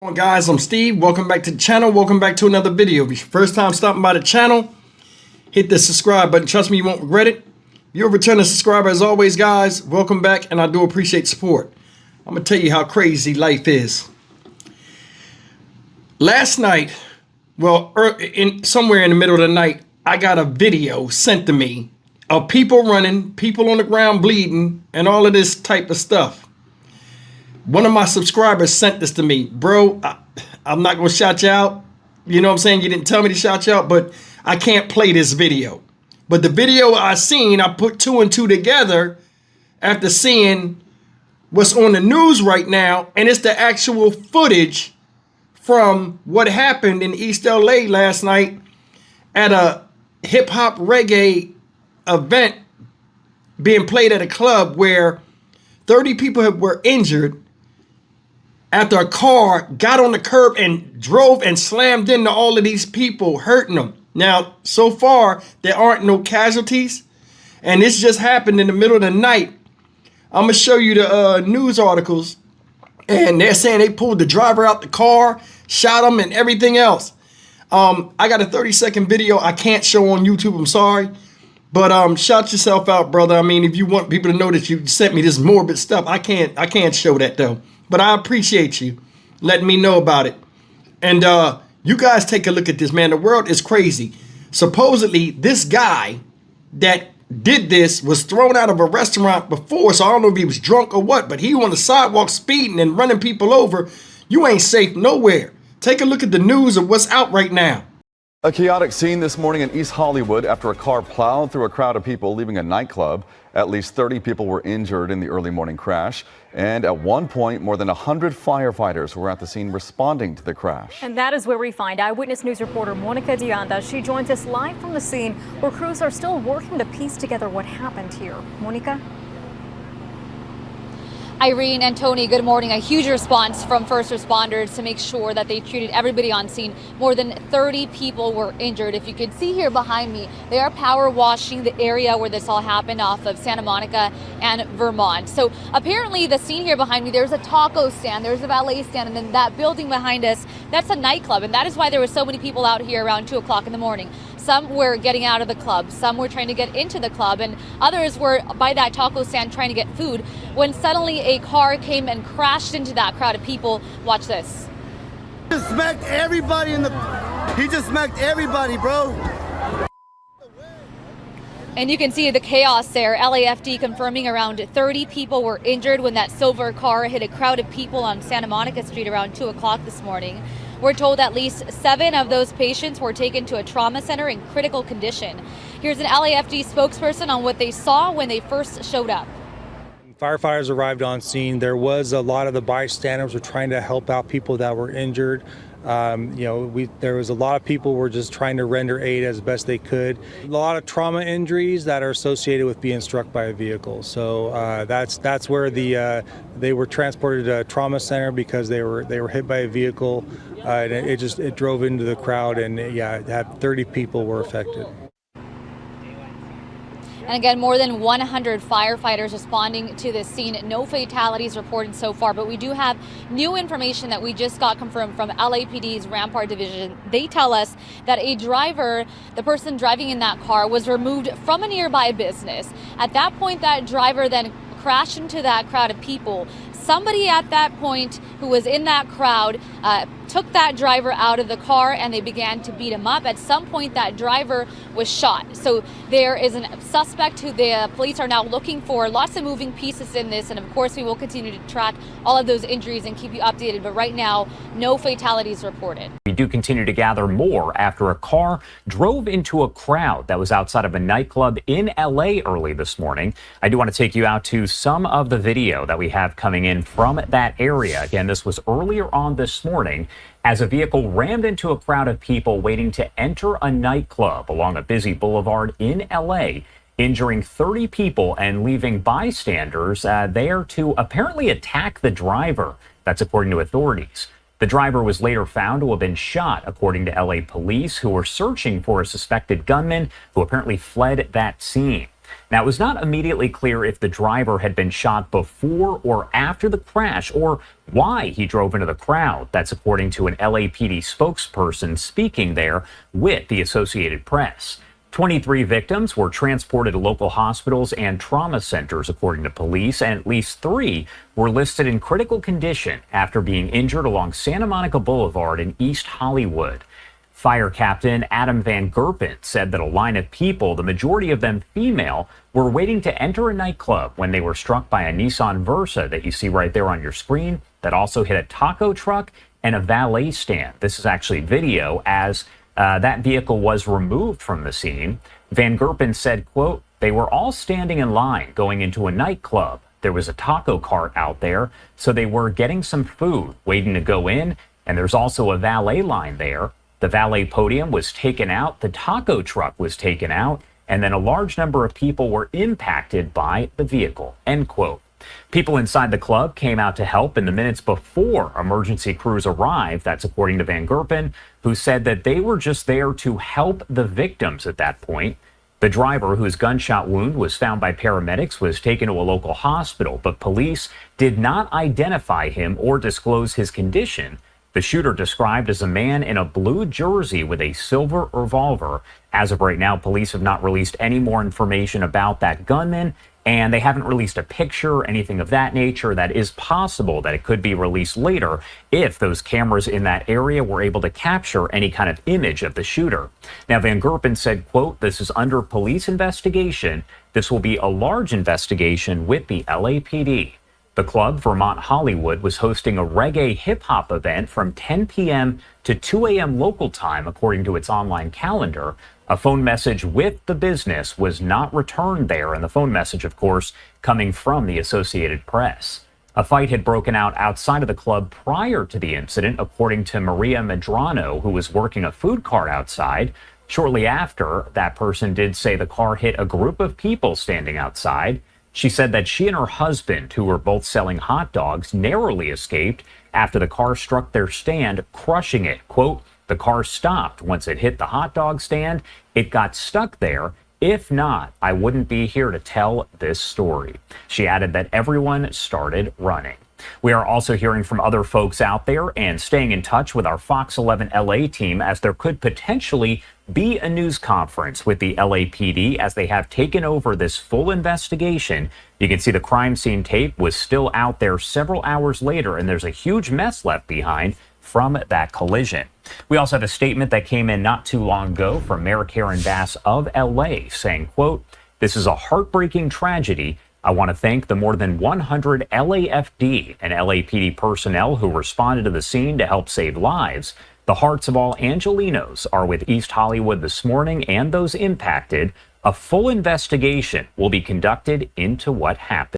Hey guys, I'm Steve. Welcome back to the channel. Welcome back to another video. If it's your first time stopping by the channel, hit the subscribe button. Trust me, you won't regret it. If you're a returning subscriber, as always, guys, welcome back, and I do appreciate support. I'm gonna tell you how crazy life is. Last night, well, somewhere in the middle of the night, I got a video sent to me of people running, people on the ground bleeding, and all of this type of stuff. One of my subscribers sent this to me. Bro, I'm not going to shout you out. You know what I'm saying? You didn't tell me to shout you out, but I can't play this video. But the video I seen, I put two and two together after seeing what's on the news right now. And it's the actual footage from what happened in East LA last night at a hip hop reggae event being played at a club where 30 people were injured after a car got on the curb and drove and slammed into all of these people, hurting them. Now, so far, there aren't no casualties, and this just happened in the middle of the night. I'm going to show you the news articles, and they're saying they pulled the driver out the car, shot him, and everything else. I got a 30-second video I can't show on YouTube. I'm sorry. But shout yourself out, brother. I mean, if you want people to know that you sent me this morbid stuff, I can't show that though. But I appreciate you letting me know about it. And you guys take a look at this, man. The world is crazy. Supposedly, this guy that did this was thrown out of a restaurant before, so I don't know if he was drunk or what, but he on the sidewalk speeding and running people over. You ain't safe nowhere. Take a look at the news of what's out right now. A chaotic scene this morning in East Hollywood after a car plowed through a crowd of people leaving a nightclub. At least 30 people were injured in the early morning crash. And at one point, more than 100 firefighters were at the scene responding to the crash. And that is where we find Eyewitness News reporter Monica Dianda. She joins us live from the scene where crews are still working to piece together what happened here. Monica? Irene and Tony, good morning. A huge response from first responders to make sure that they treated everybody on scene. More than 30 people were injured. If you can see here behind me, they are power washing the area where this all happened off of Santa Monica and Vermont. So apparently the scene here behind me, there's a taco stand, there's a valet stand, and then that building behind us, that's a nightclub. And that is why there were so many people out here around 2 o'clock in the morning. Some were getting out of the club, some were trying to get into the club, and others were by that taco stand trying to get food when suddenly a car came and crashed into that crowd of people. Watch this. He just smacked everybody he just smacked everybody, bro. And you can see the chaos there. LAFD confirming around 30 people were injured when that silver car hit a crowd of people on Santa Monica Street around 2 o'clock this morning. We're told at least 7 of those patients were taken to a trauma center in critical condition. Here's an LAFD spokesperson on what they saw when they first showed up. Firefighters arrived on scene. There was a lot of the bystanders were trying to help out people that were injured. There was a lot of people were just trying to render aid as best they could. A lot of trauma injuries that are associated with being struck by a vehicle. So that's where they were transported to a trauma center because they were hit by a vehicle. And it drove into the crowd, and yeah, 30 people were affected. And again, more than 100 firefighters responding to this scene. No fatalities reported so far, but we do have new information that we just got confirmed from LAPD's Rampart Division. They tell us that a driver, the person driving in that car, was removed from a nearby business. At that point, that driver then crashed into that crowd of people. Somebody at that point who was in that crowd took that driver out of the car and they began to beat him up. At some point, that driver was shot. So there is a suspect who the police are now looking for. Lots of moving pieces in this, and of course we will continue to track all of those injuries and keep you updated. But right now, no fatalities reported. We do continue to gather more after a car drove into a crowd that was outside of a nightclub in LA early this morning. I do want to take you out to some of the video that we have coming in from that area. Again, this was earlier on this morning as a vehicle rammed into a crowd of people waiting to enter a nightclub along a busy boulevard in LA, injuring 30 people and leaving bystanders there to apparently attack the driver. That's according to authorities. The driver was later found to have been shot, according to LA police, who were searching for a suspected gunman who apparently fled that scene. Now, it was not immediately clear if the driver had been shot before or after the crash or why he drove into the crowd. That's according to an LAPD spokesperson speaking there with the Associated Press. 23 victims were transported to local hospitals and trauma centers, according to police, and at least 3 were listed in critical condition after being injured along Santa Monica Boulevard in East Hollywood. Fire Captain Adam Van Gerpen said that a line of people, the majority of them female, were waiting to enter a nightclub when they were struck by a Nissan Versa that you see right there on your screen that also hit a taco truck and a valet stand. This is actually video as that vehicle was removed from the scene. Van Gerpen said, quote, "They were all standing in line going into a nightclub. There was a taco cart out there, so they were getting some food, waiting to go in, and there's also a valet line there. The valet podium was taken out, the taco truck was taken out, and then a large number of people were impacted by the vehicle," end quote. People inside the club came out to help in the minutes before emergency crews arrived. That's according to Van Gerpen, who said that they were just there to help the victims at that point. The driver, whose gunshot wound was found by paramedics, was taken to a local hospital, but police did not identify him or disclose his condition. The shooter, described as a man in a blue jersey with a silver revolver. As of right now, police have not released any more information about that gunman, and they haven't released a picture or anything of that nature. That is possible that it could be released later if those cameras in that area were able to capture any kind of image of the shooter. Now, Van Gerpen said, quote, "This is under police investigation. This will be a large investigation with the LAPD." The club, Vermont Hollywood, was hosting a reggae hip-hop event from 10 p.m. to 2 a.m. local time, according to its online calendar. A phone message with the business was not returned there, and the phone message, of course, coming from the Associated Press. A fight had broken out outside of the club prior to the incident, according to Maria Medrano, who was working a food cart outside. Shortly after, that person did say the car hit a group of people standing outside. She said that she and her husband, who were both selling hot dogs, narrowly escaped after the car struck their stand, crushing it. Quote, "The car stopped once it hit the hot dog stand. It got stuck there. If not, I wouldn't be here to tell this story." She added that everyone started running. We are also hearing from other folks out there and staying in touch with our Fox 11 LA team, as there could potentially be a news conference with the LAPD as they have taken over this full investigation. You can see the crime scene tape was still out there several hours later, and there's a huge mess left behind from that collision. We also have a statement that came in not too long ago from Mayor Karen Bass of LA saying, quote, "This is a heartbreaking tragedy. I want to thank the more than 100 LAFD and LAPD personnel who responded to the scene to help save lives. The hearts of all Angelenos are with East Hollywood this morning and those impacted. A full investigation will be conducted into what happened."